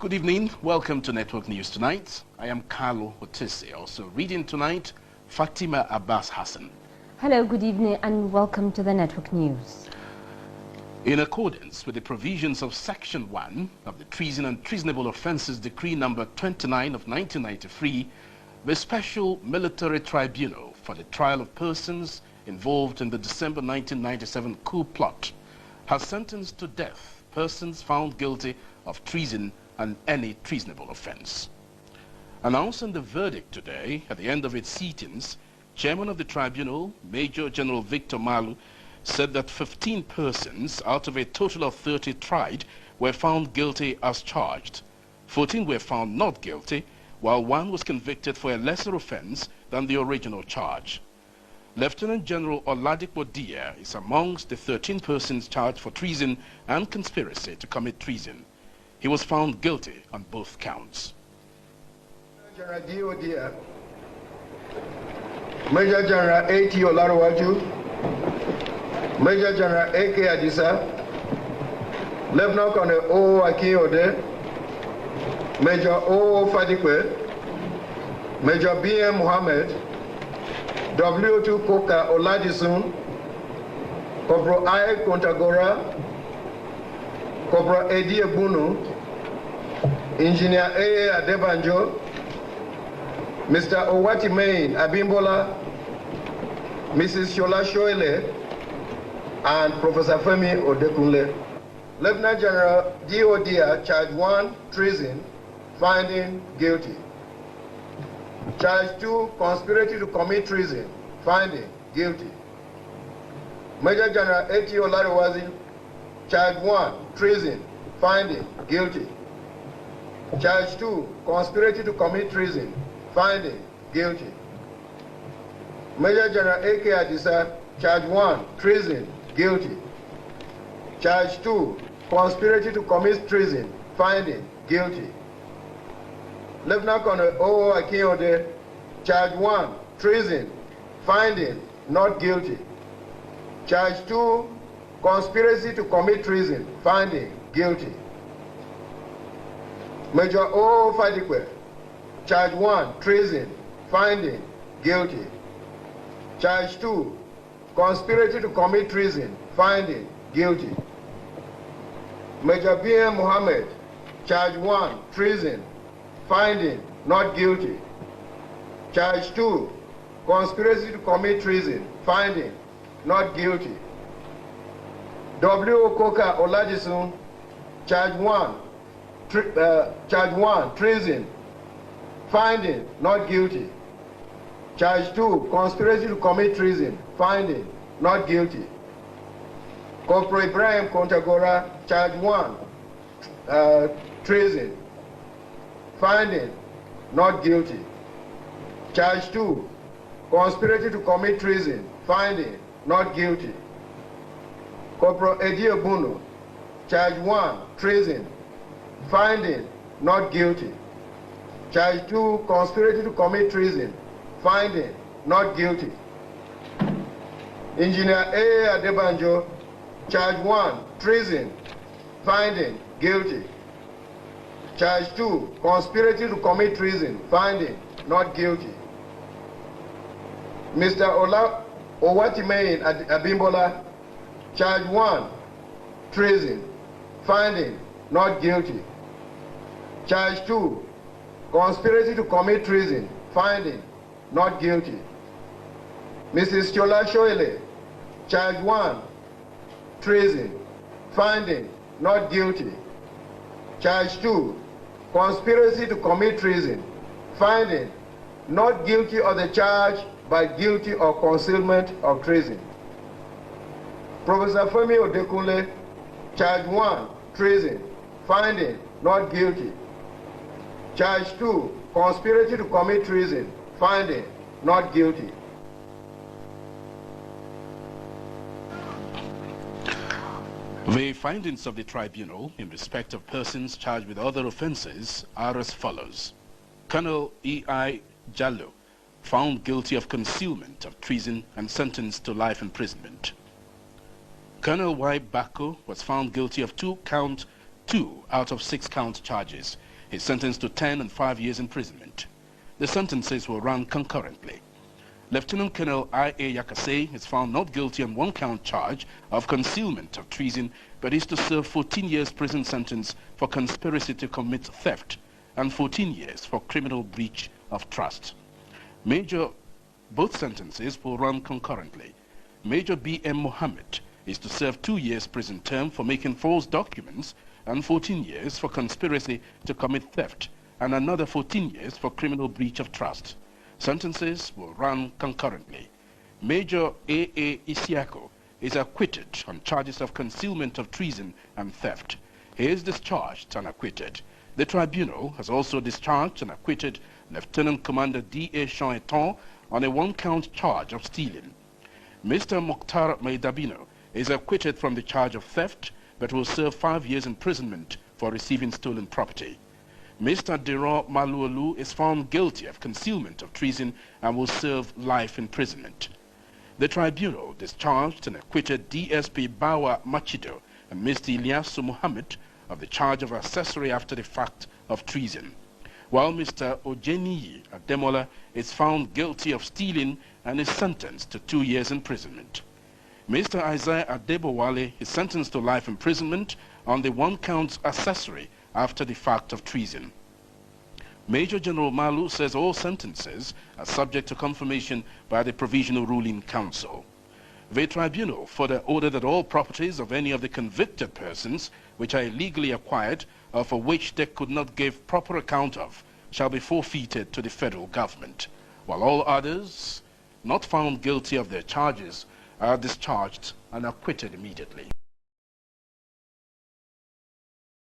Good evening. Welcome to Network News Tonight. I am Carlo Otese. Also reading tonight, Fatima Abbas Hassan. Hello, good evening and welcome to the Network News. In accordance with the provisions of Section 1 of the Treason and Treasonable Offences Decree number 29 of 1993, the Special Military Tribunal for the Trial of Persons involved in the December 1997 coup plot has sentenced to death persons found guilty of treason and any treasonable offence. Announcing the verdict today at the end of its sittings, Chairman of the Tribunal, Major General Victor Malu, said that 15 persons out of a total of 30 tried were found guilty as charged. 14 were found not guilty, while one was convicted for a lesser offence than the original charge. Lieutenant General Oladipupo Diya is amongst the 13 persons charged for treason and conspiracy to commit treason. He was found guilty on both counts. General D.O. Diya, Major General A.T. Olaruwaju, Major General A.K. Adisa, Lieutenant Colonel O. Akinyode, Major O. Fadikwe, Major B.M. Mohammed, W.2 Koka Oladisun, Corporal I. Kontagora, Corporal Edi Ebunu, Engineer A. Adebanjo, Mr. Owatimehin Abimbola, Mrs. Shola Shoile, and Professor Femi Odekunle. Lieutenant General D.O. Diya, Charge 1, Treason, finding guilty. Charge 2, Conspiracy to commit treason, finding guilty. Major General A.T. Olaruwaju, Charge 1, Treason, finding guilty. Charge 2, Conspiracy to commit treason, finding guilty. Major General A.K. Adisa, Charge 1, Treason, guilty. Charge 2, Conspiracy to commit treason, finding guilty. Lieutenant Colonel O. Akinyode, Charge 1, Treason, finding not guilty. Charge 2, Conspiracy to commit treason, finding guilty. Major O. Fadikwe, Charge 1, Treason, finding guilty. Charge 2, Conspiracy to commit treason, finding guilty. Major B.M. Mohammed, Charge 1, Treason, finding not guilty. Charge 2, Conspiracy to commit treason, finding not guilty. W. Koka Oladisun, Charge 1, Treason, finding not guilty. Charge 2, Conspiracy to commit treason, finding not guilty. Corporal Ibrahim Kontagora, Charge 1, Treason, finding not guilty. Charge 2, Conspiracy to commit treason, finding not guilty. Corporal Edi Ebunu, Charge 1, Treason, finding not guilty. Charge 2, Conspiracy to commit treason, finding not guilty. Engineer A. Adebanjo, Charge 1, Treason, finding guilty. Charge 2, Conspiracy to commit treason, finding not guilty. Mr. Owatimehin Abimbola, Charge 1, Treason, finding not guilty. Charge 2, Conspiracy to commit treason, finding not guilty. Mrs. Shola Shoile, Charge 1, Treason, finding not guilty. Charge 2, Conspiracy to commit treason, finding not guilty of the charge but guilty of concealment of treason. Professor Femi Odekunle, Charge 1, Treason, finding not guilty. Charge 2, Conspiracy to commit treason, finding not guilty. The findings of the tribunal in respect of persons charged with other offences are as follows. Colonel E.I. Jallo, found guilty of concealment of treason and sentenced to life imprisonment. Colonel Y. Bako was found guilty of 2 out of 6 count charges, He is sentenced to 10 and 5 years imprisonment. The sentences will run concurrently. Lieutenant Colonel I.A. Yakase is found not guilty on one-count charge of concealment of treason, but is to serve 14 years prison sentence for conspiracy to commit theft and 14 years for criminal breach of trust. Both sentences will run concurrently. Major B.M. Mohammed is to serve 2 years prison term for making false documents and 14 years for conspiracy to commit theft and another 14 years for criminal breach of trust. Sentences will run concurrently. Major A.A. Isiako is acquitted on charges of concealment of treason and theft. He is discharged and acquitted. The tribunal has also discharged and acquitted Lieutenant Commander D.A. Shaitan on a one-count charge of stealing. Mr. Mokhtar Maidabino is acquitted from the charge of theft, but will serve 5 years imprisonment for receiving stolen property. Mr. Dero Maluolu is found guilty of concealment of treason and will serve life imprisonment. The tribunal discharged and acquitted DSP Bawa Machido and Mr. Ilyasu Muhammad of the charge of accessory after the fact of treason, while Mr. Ojeniyi Ademola is found guilty of stealing and is sentenced to 2 years imprisonment. Mr. Isaiah Adebowale is sentenced to life imprisonment on the one-count accessory after the fact of treason. Major General Malu says all sentences are subject to confirmation by the Provisional Ruling Council. The tribunal further ordered that all properties of any of the convicted persons which are illegally acquired or for which they could not give proper account of shall be forfeited to the federal government, while all others not found guilty of their charges are discharged and acquitted immediately.